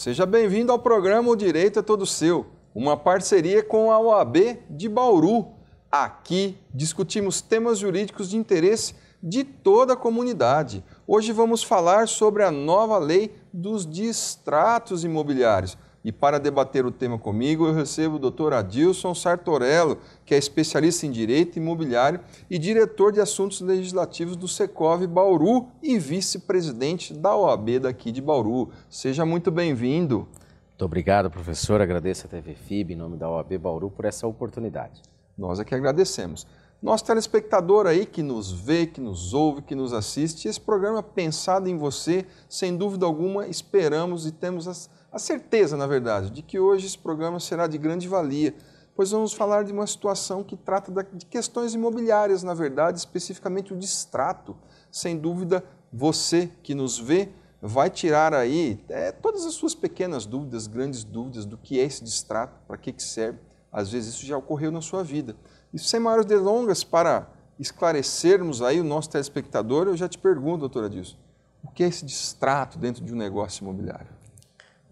Seja bem-vindo ao programa O Direito é Todo Seu, uma parceria com a OAB de Bauru. Aqui discutimos temas jurídicos de interesse de toda a comunidade. Hoje vamos falar sobre a nova lei dos distratos imobiliários. E para debater o tema comigo, eu recebo o Dr. Adilson Sartorello, que é especialista em direito imobiliário e diretor de assuntos legislativos do Secov Bauru e vice-presidente da OAB daqui de Bauru. Seja muito bem-vindo. Muito obrigado, professor. Agradeço a TV FIB, em nome da OAB Bauru, por essa oportunidade. Nós é que agradecemos. Nosso telespectador aí que nos vê, que nos ouve, que nos assiste, esse programa pensado em você, sem dúvida alguma, esperamos e temos a certeza, na verdade, de que hoje esse programa será de grande valia, pois vamos falar de uma situação que trata de questões imobiliárias, na verdade, especificamente o distrato. Sem dúvida, você que nos vê vai tirar aí todas as suas pequenas dúvidas, grandes dúvidas do que é esse distrato, para que serve. Às vezes isso já ocorreu na sua vida. E sem maiores delongas, para esclarecermos aí o nosso telespectador, eu já te pergunto, doutora Adilson, o que é esse distrato dentro de um negócio imobiliário?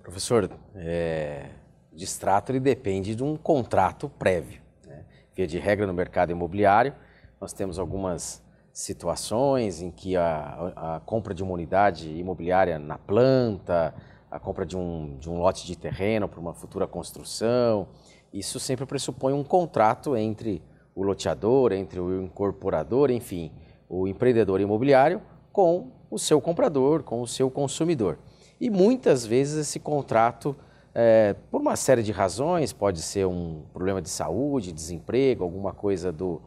Professor, o distrato ele depende de um contrato prévio, né? Via de regra, no mercado imobiliário, nós temos algumas situações em que a compra de uma unidade imobiliária na planta, a compra de um lote de terreno para uma futura construção, isso sempre pressupõe um contrato entre o loteador, entre o incorporador, enfim, o empreendedor imobiliário com o seu comprador, com o seu consumidor. E muitas vezes esse contrato, por uma série de razões, pode ser um problema de saúde, desemprego, alguma coisa do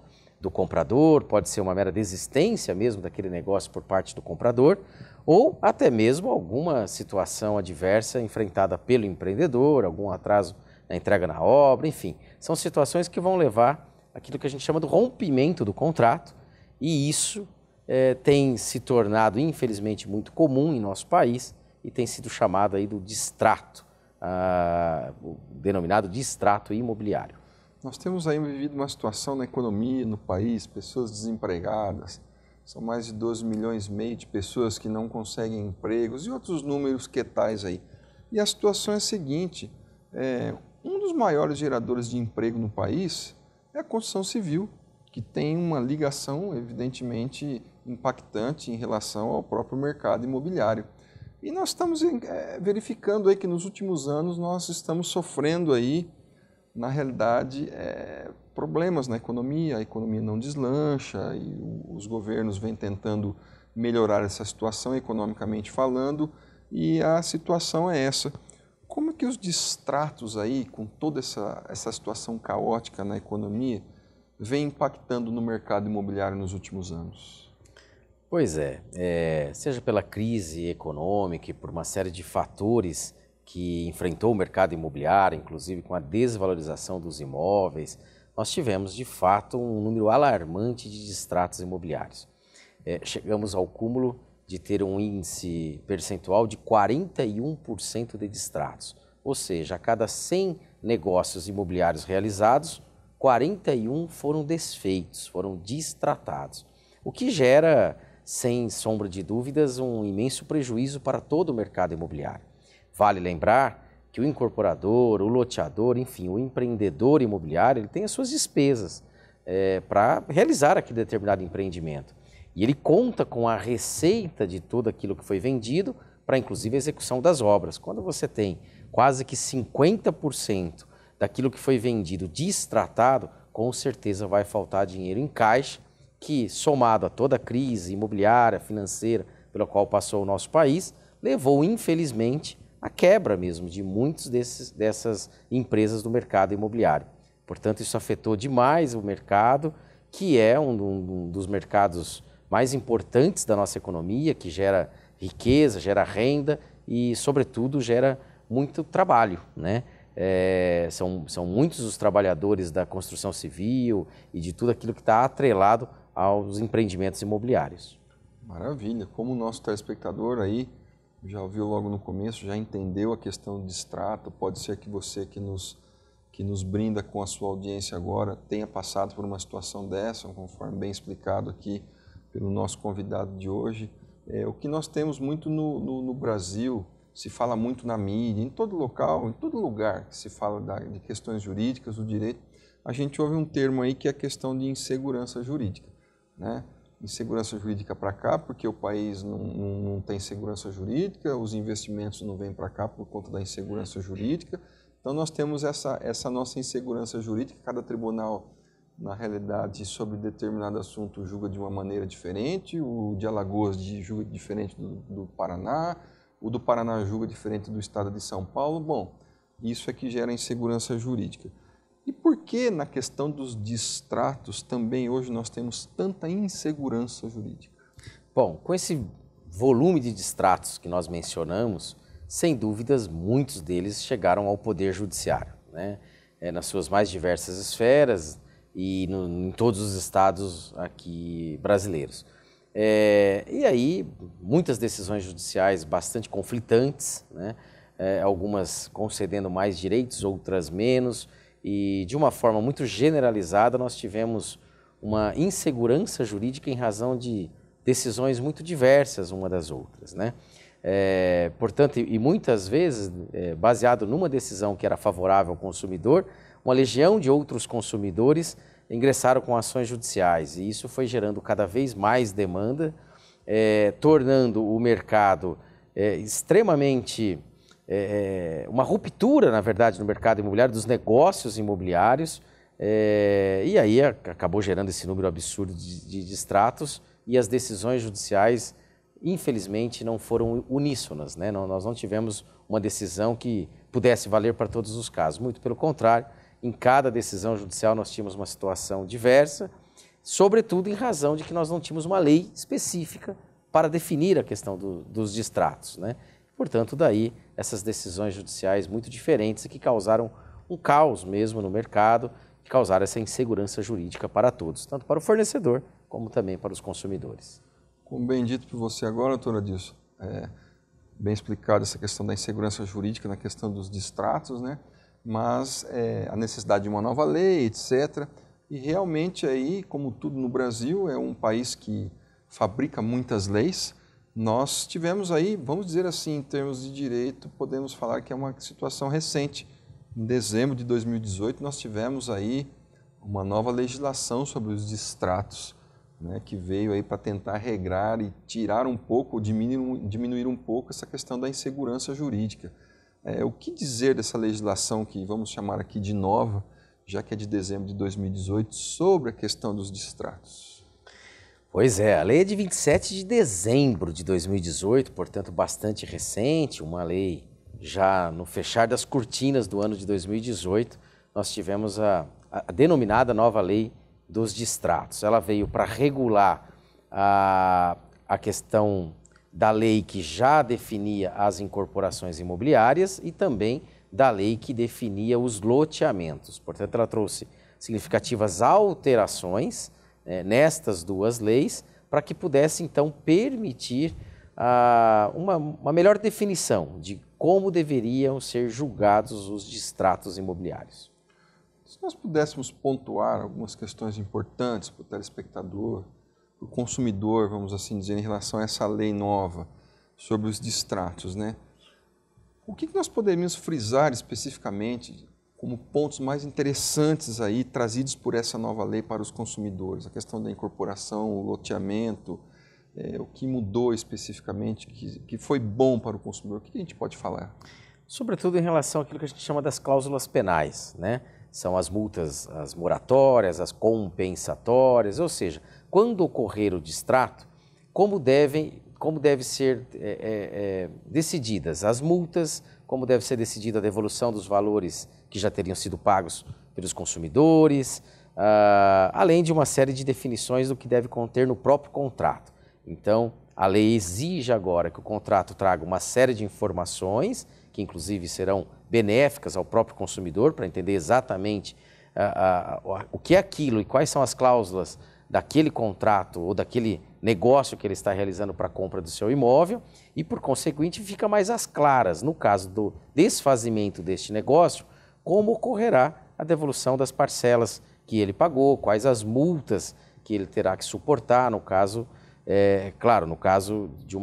comprador, pode ser uma mera desistência mesmo daquele negócio por parte do comprador, ou até mesmo alguma situação adversa enfrentada pelo empreendedor, algum atraso na entrega na obra, enfim. São situações que vão levar aquilo que a gente chama do rompimento do contrato, e isso tem se tornado, infelizmente, muito comum em nosso país e tem sido chamado aí do distrato, o denominado distrato imobiliário. Nós temos aí vivido uma situação na economia, no país, pessoas desempregadas, são mais de 12 milhões e meio de pessoas que não conseguem empregos e outros números que tais aí. E a situação é a seguinte, um dos maiores geradores de emprego no país é a construção civil, que tem uma ligação evidentemente impactante em relação ao próprio mercado imobiliário. E nós estamos verificando aí que nos últimos anos nós estamos sofrendo aí, na realidade, problemas na economia, a economia não deslancha e os governos vêm tentando melhorar essa situação economicamente falando e a situação é essa. Como é que os distratos aí, com toda essa situação caótica na economia, vem impactando no mercado imobiliário nos últimos anos? Pois seja pela crise econômica e por uma série de fatores que enfrentou o mercado imobiliário, inclusive com a desvalorização dos imóveis, nós tivemos de fato um número alarmante de distratos imobiliários. Chegamos ao cúmulo de ter um índice percentual de 41% de distratos, ou seja, a cada 100 negócios imobiliários realizados, 41 foram desfeitos, foram distratados, o que gera, sem sombra de dúvidas, um imenso prejuízo para todo o mercado imobiliário. Vale lembrar que o incorporador, o loteador, enfim, o empreendedor imobiliário, ele tem as suas despesas para realizar aquele determinado empreendimento. E ele conta com a receita de tudo aquilo que foi vendido para, inclusive, a execução das obras. Quando você tem quase que 50% daquilo que foi vendido distratado, com certeza vai faltar dinheiro em caixa, que, somado a toda a crise imobiliária, financeira, pela qual passou o nosso país, levou, infelizmente, à quebra mesmo de muitas dessas empresas do mercado imobiliário. Portanto, isso afetou demais o mercado, que é um dos mercados mais importantes da nossa economia, que gera riqueza, gera renda e, sobretudo, gera muito trabalho, né? São muitos os trabalhadores da construção civil e de tudo aquilo que está atrelado aos empreendimentos imobiliários. Maravilha, como o nosso telespectador aí já ouviu logo no começo, já entendeu a questão do distrato, pode ser que você que nos brinda com a sua audiência agora tenha passado por uma situação dessa, conforme bem explicado aqui pelo nosso convidado de hoje. O que nós temos muito no Brasil se fala muito na mídia, em todo local, em todo lugar que se fala de questões jurídicas, do direito, a gente ouve um termo aí que é a questão de insegurança jurídica, né? Insegurança jurídica para cá, porque o país não tem segurança jurídica, os investimentos não vêm para cá por conta da insegurança jurídica. Então, nós temos essa nossa insegurança jurídica, cada tribunal, na realidade, sobre determinado assunto, julga de uma maneira diferente, o de Alagoas julga diferente do Paraná, o do Paraná julga diferente do estado de São Paulo. Bom, isso é que gera insegurança jurídica. E por que na questão dos distratos também hoje nós temos tanta insegurança jurídica? Bom, com esse volume de distratos que nós mencionamos, sem dúvidas, muitos deles chegaram ao Poder Judiciário, né? Nas suas mais diversas esferas e em todos os estados aqui brasileiros. E aí, muitas decisões judiciais bastante conflitantes, né? Algumas concedendo mais direitos, outras menos, e de uma forma muito generalizada nós tivemos uma insegurança jurídica em razão de decisões muito diversas uma das outras, né? Portanto, e muitas vezes, baseado numa decisão que era favorável ao consumidor, uma legião de outros consumidores ingressaram com ações judiciais, e isso foi gerando cada vez mais demanda, tornando o mercado extremamente... uma ruptura, na verdade, no mercado imobiliário, dos negócios imobiliários, e aí acabou gerando esse número absurdo de distratos, e as decisões judiciais, infelizmente, não foram uníssonas, né? Nós não tivemos uma decisão que pudesse valer para todos os casos, muito pelo contrário, em cada decisão judicial nós tínhamos uma situação diversa, sobretudo em razão de que nós não tínhamos uma lei específica para definir a questão dos distratos, né? Portanto, daí essas decisões judiciais muito diferentes que causaram um caos mesmo no mercado, que causaram essa insegurança jurídica para todos, tanto para o fornecedor como também para os consumidores. Como bem dito por você agora, doutora Adilson, bem explicado essa questão da insegurança jurídica na questão dos distratos, né? Mas a necessidade de uma nova lei, etc. E realmente aí, como tudo no Brasil, é um país que fabrica muitas leis. Nós tivemos aí, vamos dizer assim, em termos de direito, podemos falar que é uma situação recente. Em dezembro de 2018, nós tivemos aí uma nova legislação sobre os distratos, né, que veio aí para tentar regrar e tirar um pouco, diminuir um pouco essa questão da insegurança jurídica. O que dizer dessa legislação que vamos chamar aqui de nova, já que é de dezembro de 2018, sobre a questão dos distratos? Pois é, a lei é de 27 de dezembro de 2018, portanto bastante recente, uma lei já no fechar das cortinas do ano de 2018, nós tivemos a denominada nova lei dos distratos. Ela veio para regular a questão da lei que já definia as incorporações imobiliárias e também da lei que definia os loteamentos. Portanto, ela trouxe significativas alterações nestas duas leis para que pudesse, então, permitir uma melhor definição de como deveriam ser julgados os distratos imobiliários. Se nós pudéssemos pontuar algumas questões importantes para o telespectador, para o consumidor, vamos assim dizer, em relação a essa lei nova sobre os distratos, né? O que nós poderíamos frisar especificamente como pontos mais interessantes aí trazidos por essa nova lei para os consumidores? A questão da incorporação, o loteamento, o que mudou especificamente, que foi bom para o consumidor? O que a gente pode falar? Sobretudo em relação àquilo que a gente chama das cláusulas penais, né? São as multas, as moratórias, as compensatórias, ou seja, quando ocorrer o distrato, como devem ser decididas as multas, como deve ser decidida a devolução dos valores que já teriam sido pagos pelos consumidores, além de uma série de definições do que deve conter no próprio contrato. Então, a lei exige agora que o contrato traga uma série de informações, que inclusive serão benéficas ao próprio consumidor, para entender exatamente o que é aquilo e quais são as cláusulas daquele contrato ou daquele negócio que ele está realizando para a compra do seu imóvel e, por conseguinte, fica mais às claras, no caso do desfazimento deste negócio, como ocorrerá a devolução das parcelas que ele pagou, quais as multas que ele terá que suportar, no caso, claro, no caso de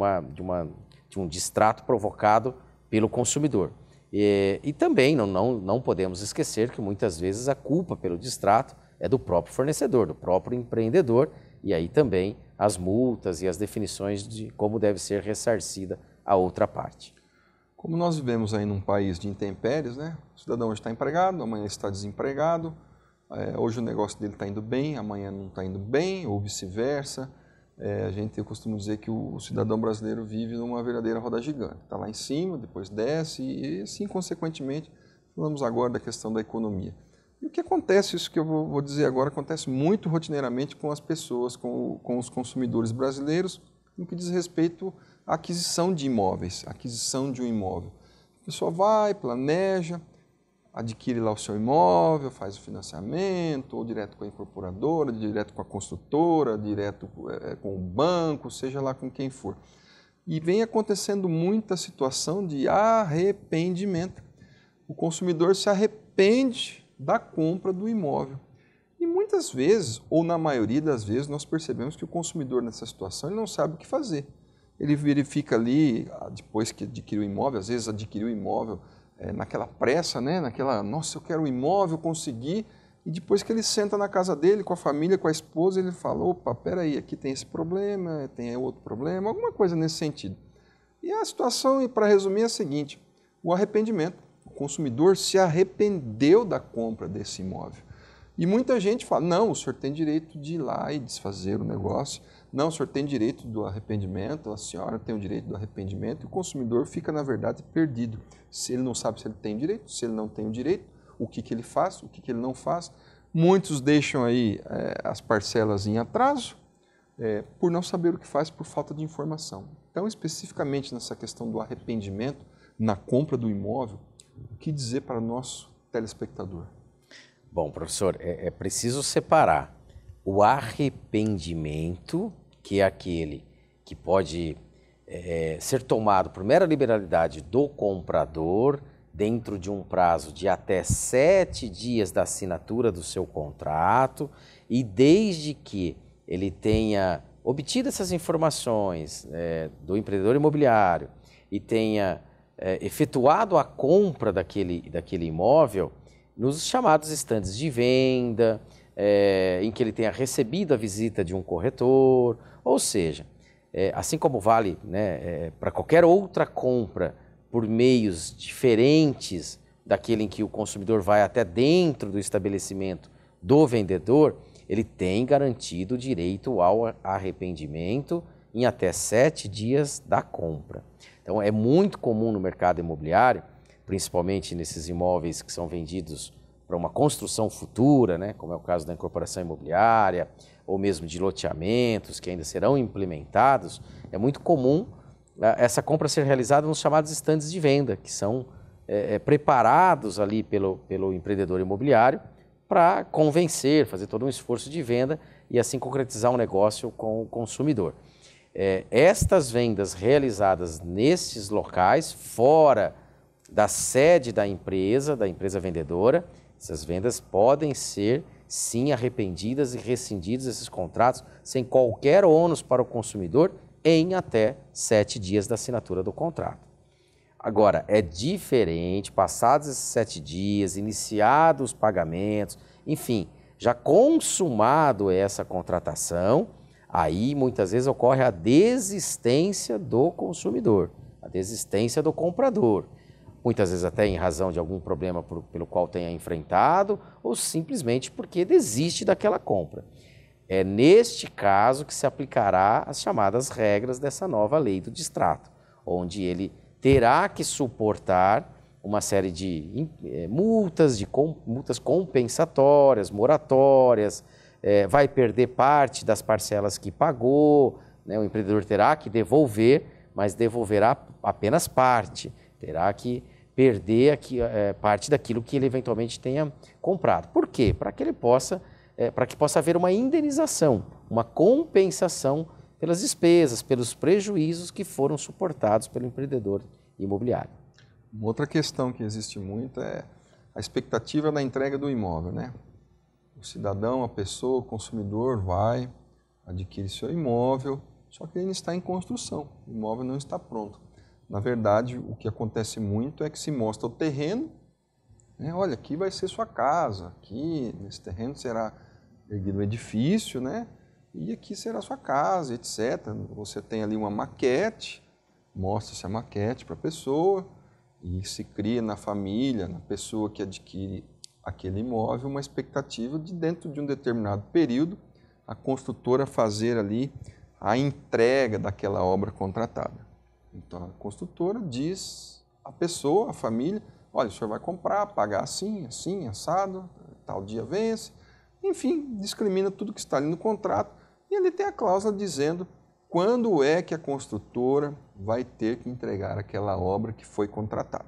um distrato provocado pelo consumidor. E também não podemos esquecer que muitas vezes a culpa pelo distrato é do próprio fornecedor, do próprio empreendedor, e aí também as multas e as definições de como deve ser ressarcida a outra parte. Como nós vivemos aí num país de intempéries, né? O cidadão hoje está empregado, amanhã está desempregado, hoje o negócio dele está indo bem, amanhã não está indo bem, ou vice-versa. Eu costumo dizer que o cidadão brasileiro vive numa verdadeira roda gigante. Está lá em cima, depois desce e assim, consequentemente, falamos agora da questão da economia. E o que acontece, isso que eu vou dizer agora, acontece muito rotineiramente com as pessoas, com os consumidores brasileiros, no que diz respeito à aquisição de imóveis, aquisição de um imóvel. A pessoa vai, planeja, adquire lá o seu imóvel, faz o financiamento, ou direto com a incorporadora, direto com a construtora, direto com o banco, seja lá com quem for. E vem acontecendo muita situação de arrependimento. O consumidor se arrepende da compra do imóvel. E muitas vezes, ou na maioria das vezes, nós percebemos que o consumidor nessa situação ele não sabe o que fazer. Ele verifica ali, depois que adquiriu o imóvel, às vezes adquiriu o imóvel naquela pressa, né? Nossa, eu quero um imóvel, consegui, e depois que ele senta na casa dele, com a família, com a esposa, ele fala, opa, peraí, aqui tem esse problema, tem outro problema, alguma coisa nesse sentido. E a situação, para resumir, é a seguinte, o arrependimento. O consumidor se arrependeu da compra desse imóvel. E muita gente fala, não, o senhor tem direito de ir lá e desfazer o negócio, não, o senhor tem direito do arrependimento, a senhora tem o direito do arrependimento, e o consumidor fica, na verdade, perdido. Se ele não sabe se ele tem direito, se ele não tem o direito, o que ele faz, o que ele não faz. Muitos deixam aí as parcelas em atraso, por não saber o que faz, por falta de informação. Então, especificamente nessa questão do arrependimento, na compra do imóvel, o que dizer para o nosso telespectador? Bom, professor, é preciso separar o arrependimento, que é aquele que pode ser tomado por mera liberalidade do comprador, dentro de um prazo de até 7 dias da assinatura do seu contrato, e desde que ele tenha obtido essas informações do empreendedor imobiliário e tenha efetuado a compra daquele imóvel, nos chamados estandes de venda, em que ele tenha recebido a visita de um corretor, ou seja, assim como vale para qualquer outra compra por meios diferentes daquele em que o consumidor vai até dentro do estabelecimento do vendedor, ele tem garantido o direito ao arrependimento em até 7 dias da compra. Então é muito comum no mercado imobiliário, principalmente nesses imóveis que são vendidos para uma construção futura, como é o caso da incorporação imobiliária, ou mesmo de loteamentos que ainda serão implementados, é muito comum essa compra ser realizada nos chamados estandes de venda, que são preparados ali pelo empreendedor imobiliário para convencer, fazer todo um esforço de venda e assim concretizar um negócio com o consumidor. Estas vendas realizadas nesses locais, fora da sede da empresa vendedora, essas vendas podem ser, sim, arrependidas e rescindidas esses contratos sem qualquer ônus para o consumidor em até 7 dias da assinatura do contrato. Agora, é diferente, passados esses 7 dias, iniciados os pagamentos, enfim, já consumado essa contratação, aí muitas vezes ocorre a desistência do consumidor, a desistência do comprador. Muitas vezes até em razão de algum problema pelo qual tenha enfrentado, ou simplesmente porque desiste daquela compra. É neste caso que se aplicará as chamadas regras dessa nova lei do distrato, onde ele terá que suportar uma série de multas compensatórias, moratórias, vai perder parte das parcelas que pagou, o empreendedor terá que devolver, mas devolverá apenas parte, terá que perder parte daquilo que ele eventualmente tenha comprado. Por quê? Para que possa haver uma indenização, uma compensação pelas despesas, pelos prejuízos que foram suportados pelo empreendedor imobiliário. Uma outra questão que existe muito é a expectativa da entrega do imóvel, O cidadão, a pessoa, o consumidor vai, adquire seu imóvel, só que ele está em construção, o imóvel não está pronto. Na verdade, o que acontece muito é que se mostra o terreno, né? Olha, aqui vai ser sua casa, aqui nesse terreno será erguido um edifício, né? E aqui será sua casa, etc. Você tem ali uma maquete, mostra-se a maquete para a pessoa e se cria na família, na pessoa que adquire aquele imóvel, uma expectativa de dentro de um determinado período a construtora fazer ali a entrega daquela obra contratada. Então a construtora diz à pessoa, à família, olha, o senhor vai comprar, pagar assim, assim, assado, tal dia vence, enfim, discrimina tudo que está ali no contrato e ali tem a cláusula dizendo quando é que a construtora vai ter que entregar aquela obra que foi contratada.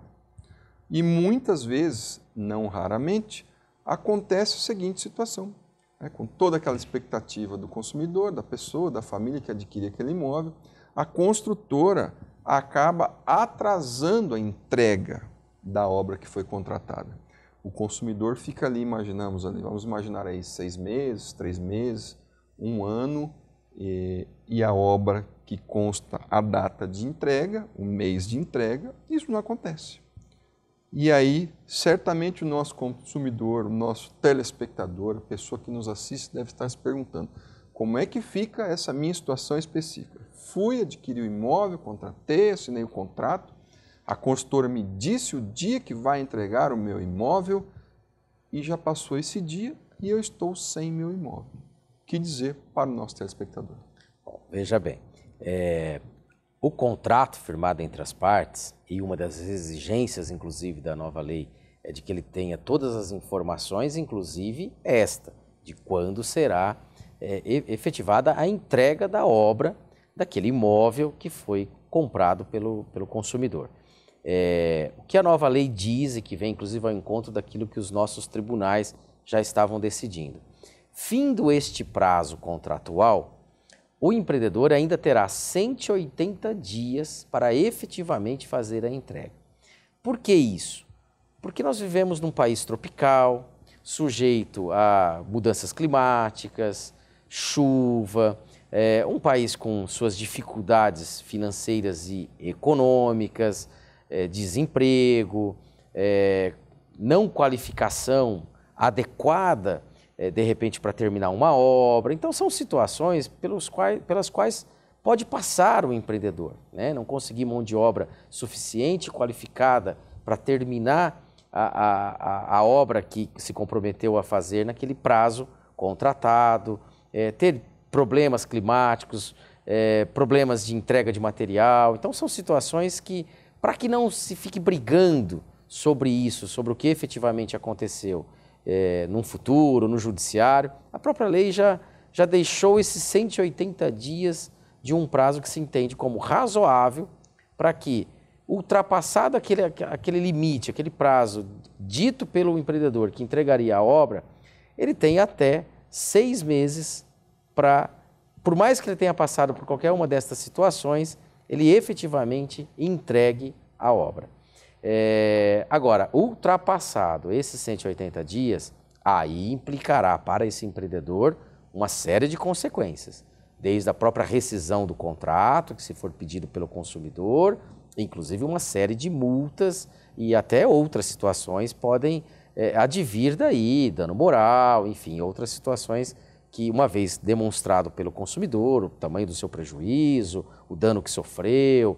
E muitas vezes, não raramente, acontece a seguinte situação, né? Com toda aquela expectativa do consumidor, da pessoa, da família que adquire aquele imóvel, a construtora acaba atrasando a entrega da obra que foi contratada. O consumidor fica ali, imaginamos ali, vamos imaginar aí 6 meses, 3 meses, 1 ano, e a obra que consta a data de entrega, o mês de entrega, isso não acontece. E aí, certamente o nosso consumidor, o nosso telespectador, a pessoa que nos assiste deve estar se perguntando, como é que fica essa minha situação específica? Fui adquirir o imóvel, contratei, assinei o contrato, a consultora me disse o dia que vai entregar o meu imóvel e já passou esse dia e eu estou sem meu imóvel. O que dizer para o nosso telespectador? Bom, veja bem, o contrato firmado entre as partes e uma das exigências, inclusive, da nova lei é de que ele tenha todas as informações, inclusive esta, de quando será efetivada a entrega da obra daquele imóvel que foi comprado pelo consumidor. O que a nova lei diz e que vem, inclusive, ao encontro daquilo que os nossos tribunais já estavam decidindo. Findo este prazo contratual, o empreendedor ainda terá 180 dias para efetivamente fazer a entrega. Por que isso? Porque nós vivemos num país tropical, sujeito a mudanças climáticas, chuva, um país com suas dificuldades financeiras e econômicas, desemprego, não qualificação adequada, de repente, para terminar uma obra. Então, são situações pelas quais pode passar o empreendedor, né? Não conseguir mão de obra suficiente e qualificada para terminar a obra que se comprometeu a fazer naquele prazo contratado, ter problemas climáticos, problemas de entrega de material. Então, são situações que, para que não se fique brigando sobre isso, sobre o que efetivamente aconteceu num futuro, no judiciário, a própria lei já deixou esses 180 dias de um prazo que se entende como razoável para que, ultrapassado aquele limite, aquele prazo dito pelo empreendedor que entregaria a obra, ele tem até 6 meses para, por mais que ele tenha passado por qualquer uma destas situações, ele efetivamente entregue a obra. Agora, ultrapassado esses 180 dias, aí implicará para esse empreendedor uma série de consequências, desde a própria rescisão do contrato, que se for pedido pelo consumidor, inclusive uma série de multas e até outras situações podem advir daí, dano moral, enfim, outras situações que, uma vez demonstrado pelo consumidor, o tamanho do seu prejuízo, o dano que sofreu,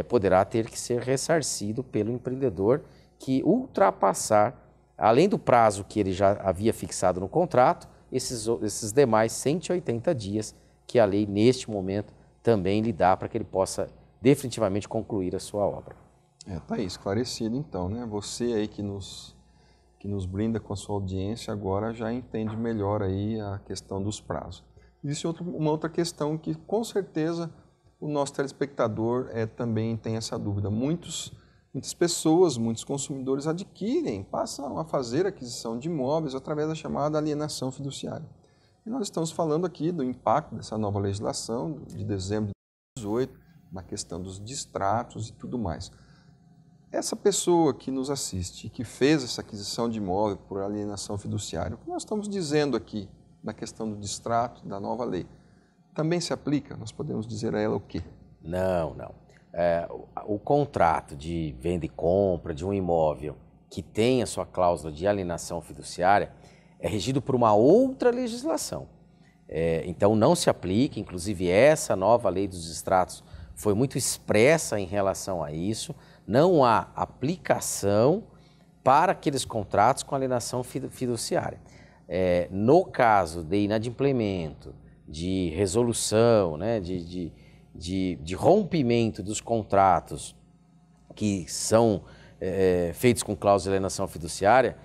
poderá ter que ser ressarcido pelo empreendedor que ultrapassar, além do prazo que ele já havia fixado no contrato, esses demais 180 dias que a lei, neste momento, também lhe dá para que ele possa definitivamente concluir a sua obra. Tá aí, esclarecido então, né? Você aí que nos brinda com a sua audiência agora já entende melhor aí a questão dos prazos. Existe uma outra questão que com certeza o nosso telespectador também tem essa dúvida. Muitas pessoas, muitos consumidores passam a fazer aquisição de imóveis através da chamada alienação fiduciária. E nós estamos falando aqui do impacto dessa nova legislação de dezembro de 2018, na questão dos distratos e tudo mais. Essa pessoa que nos assiste e que fez essa aquisição de imóvel por alienação fiduciária, o que nós estamos dizendo aqui na questão do distrato da nova lei, também se aplica? Nós podemos dizer a ela o quê? Não. o contrato de venda e compra de um imóvel que tem a sua cláusula de alienação fiduciária é regido por uma outra legislação. Então não se aplica, inclusive essa nova lei dos distratos foi muito expressa em relação a isso, não há aplicação para aqueles contratos com alienação fiduciária. No caso de inadimplemento, de resolução, né, de rompimento dos contratos que são feitos com cláusula de alienação fiduciária,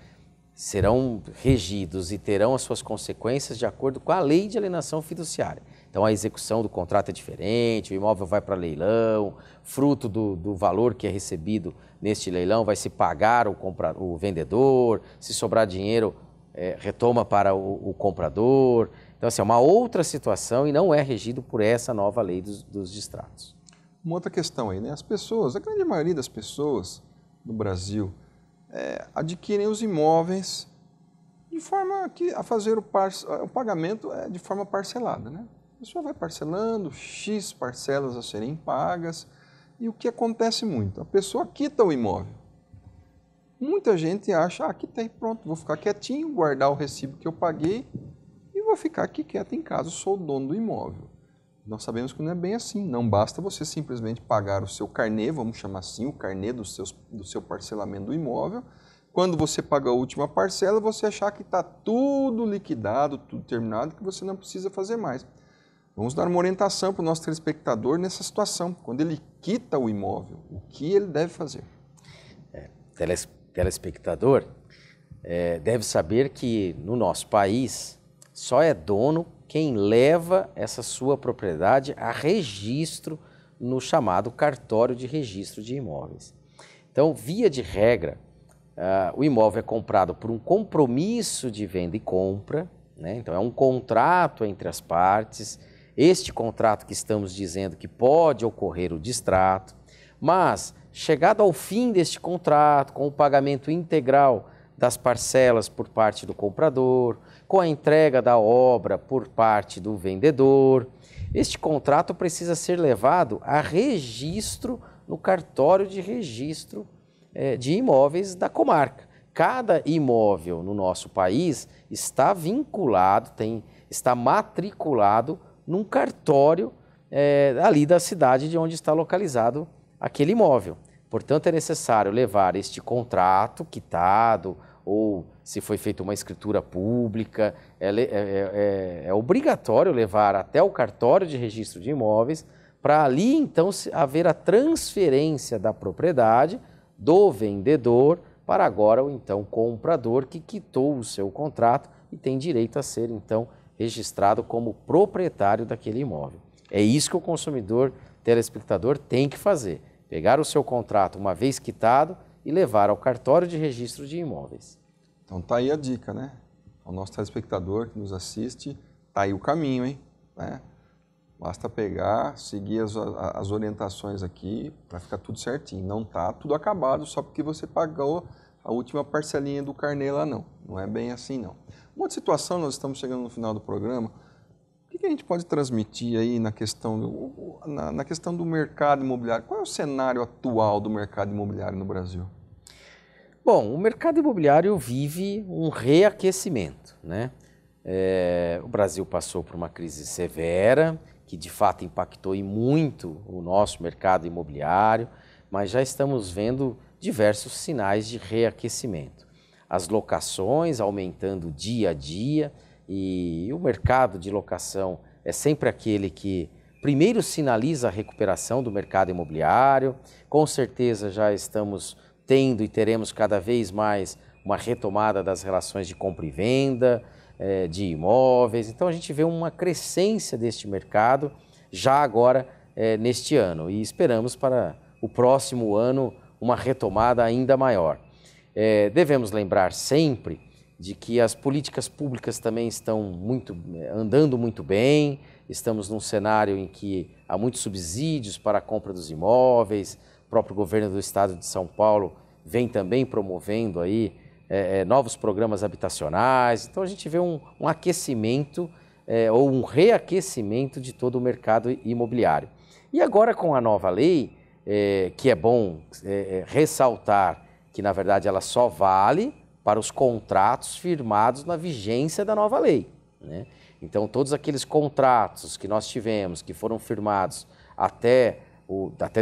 serão regidos e terão as suas consequências de acordo com a lei de alienação fiduciária. Então a execução do contrato é diferente, o imóvel vai para leilão, fruto do valor que é recebido neste leilão vai se pagar o vendedor, se sobrar dinheiro retoma para o comprador. Então assim, é uma outra situação e não é regido por essa nova lei dos distratos. Uma outra questão aí, né? As pessoas, a grande maioria das pessoas no Brasil adquirem os imóveis de forma que a fazer o pagamento de forma parcelada, né? A pessoa vai parcelando, X parcelas a serem pagas, e o que acontece muito? A pessoa quita o imóvel. Muita gente acha, quitei, pronto, vou ficar quietinho, guardar o recibo que eu paguei e vou ficar aqui quieto em casa, sou o dono do imóvel. Nós sabemos que não é bem assim, não basta você simplesmente pagar o seu carnê, vamos chamar assim, o carnê do seu parcelamento do imóvel. Quando você paga a última parcela, você achar que está tudo liquidado, tudo terminado, que você não precisa fazer mais. Vamos dar uma orientação para o nosso telespectador nessa situação. Quando ele quita o imóvel, o que ele deve fazer? Telespectador deve saber que no nosso país só é dono quem leva essa sua propriedade a registro no chamado cartório de registro de imóveis. Então, via de regra, o imóvel é comprado por um compromisso de venda e compra, né? Então é um contrato entre as partes. Este contrato que estamos dizendo que pode ocorrer o distrato, mas chegado ao fim deste contrato, com o pagamento integral das parcelas por parte do comprador, com a entrega da obra por parte do vendedor, este contrato precisa ser levado a registro no cartório de registro de imóveis da comarca. Cada imóvel no nosso país está vinculado, está matriculado num cartório ali da cidade de onde está localizado aquele imóvel. Portanto, é necessário levar este contrato quitado ou se foi feita uma escritura pública, é obrigatório levar até o cartório de registro de imóveis para ali então haver a transferência da propriedade do vendedor para agora o então comprador que quitou o seu contrato e tem direito a ser então registrado como proprietário daquele imóvel. É isso que o consumidor telespectador tem que fazer, pegar o seu contrato uma vez quitado e levar ao cartório de registro de imóveis. Então tá aí a dica, né? O nosso telespectador que nos assiste, tá aí o caminho, hein? Né? Basta pegar, seguir as orientações aqui para ficar tudo certinho. Não tá tudo acabado só porque você pagou a última parcelinha do carnê lá, não. Não é bem assim, não. Uma outra situação, nós estamos chegando no final do programa, o que a gente pode transmitir aí na questão do mercado imobiliário? Qual é o cenário atual do mercado imobiliário no Brasil? Bom, o mercado imobiliário vive um reaquecimento, né? O Brasil passou por uma crise severa, que de fato impactou e muito o nosso mercado imobiliário, mas já estamos vendo diversos sinais de reaquecimento. As locações aumentando dia a dia e o mercado de locação é sempre aquele que primeiro sinaliza a recuperação do mercado imobiliário. Com certeza já estamos tendo e teremos cada vez mais uma retomada das relações de compra e venda, de imóveis. Então a gente vê uma crescência deste mercado já agora neste ano e esperamos para o próximo ano uma retomada ainda maior. Devemos lembrar sempre de que as políticas públicas também estão andando muito bem, estamos num cenário em que há muitos subsídios para a compra dos imóveis, o próprio governo do estado de São Paulo vem também promovendo aí novos programas habitacionais, então a gente vê um aquecimento ou um reaquecimento de todo o mercado imobiliário. E agora com a nova lei, que é bom ressaltar que, na verdade, ela só vale para os contratos firmados na vigência da nova lei, né? Então, todos aqueles contratos que nós tivemos, que foram firmados até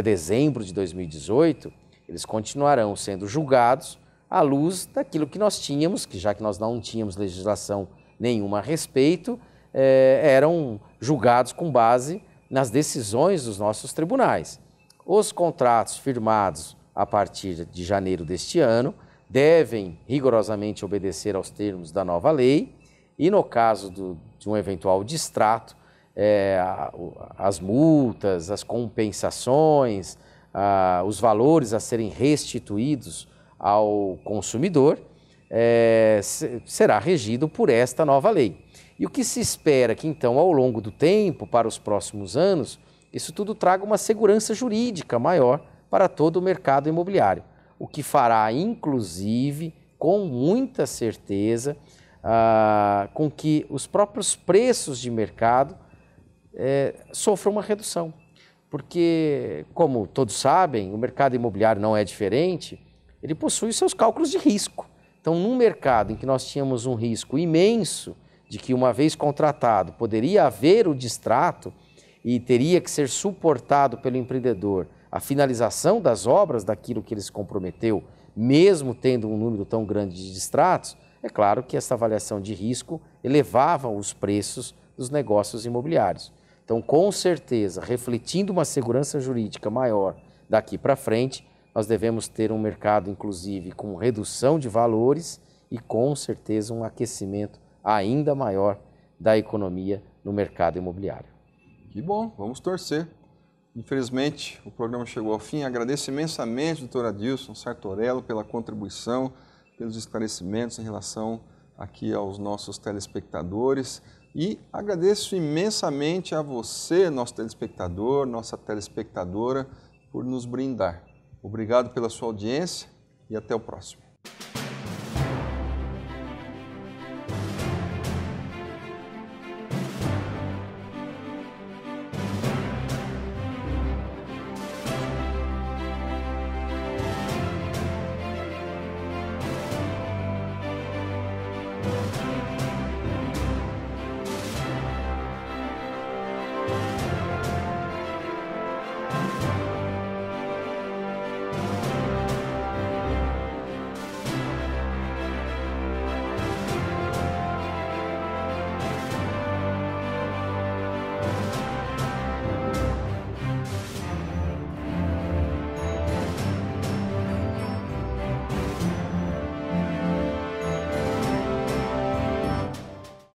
dezembro de 2018, eles continuarão sendo julgados à luz daquilo que nós tínhamos, que já que nós não tínhamos legislação nenhuma a respeito, eram julgados com base nas decisões dos nossos tribunais. Os contratos firmados a partir de janeiro deste ano devem rigorosamente obedecer aos termos da nova lei e, no caso de um eventual distrato, as multas, as compensações, os valores a serem restituídos ao consumidor, será regido por esta nova lei. E o que se espera que, então, ao longo do tempo, para os próximos anos, isso tudo traga uma segurança jurídica maior para todo o mercado imobiliário, o que fará, inclusive, com muita certeza, com que os próprios preços de mercado sofram uma redução. Porque, como todos sabem, o mercado imobiliário não é diferente, ele possui seus cálculos de risco. Então, num mercado em que nós tínhamos um risco imenso de que, uma vez contratado, poderia haver o distrato e teria que ser suportado pelo empreendedor a finalização das obras daquilo que ele se comprometeu, mesmo tendo um número tão grande de distratos, é claro que essa avaliação de risco elevava os preços dos negócios imobiliários. Então, com certeza, refletindo uma segurança jurídica maior daqui para frente, nós devemos ter um mercado, inclusive, com redução de valores e, com certeza, um aquecimento ainda maior da economia no mercado imobiliário. Que bom, vamos torcer. Infelizmente, o programa chegou ao fim. Agradeço imensamente, doutor Adilson Sartorello, pela contribuição, pelos esclarecimentos em relação aqui aos nossos telespectadores. E agradeço imensamente a você, nosso telespectador, nossa telespectadora, por nos brindar. Obrigado pela sua audiência e até o próximo.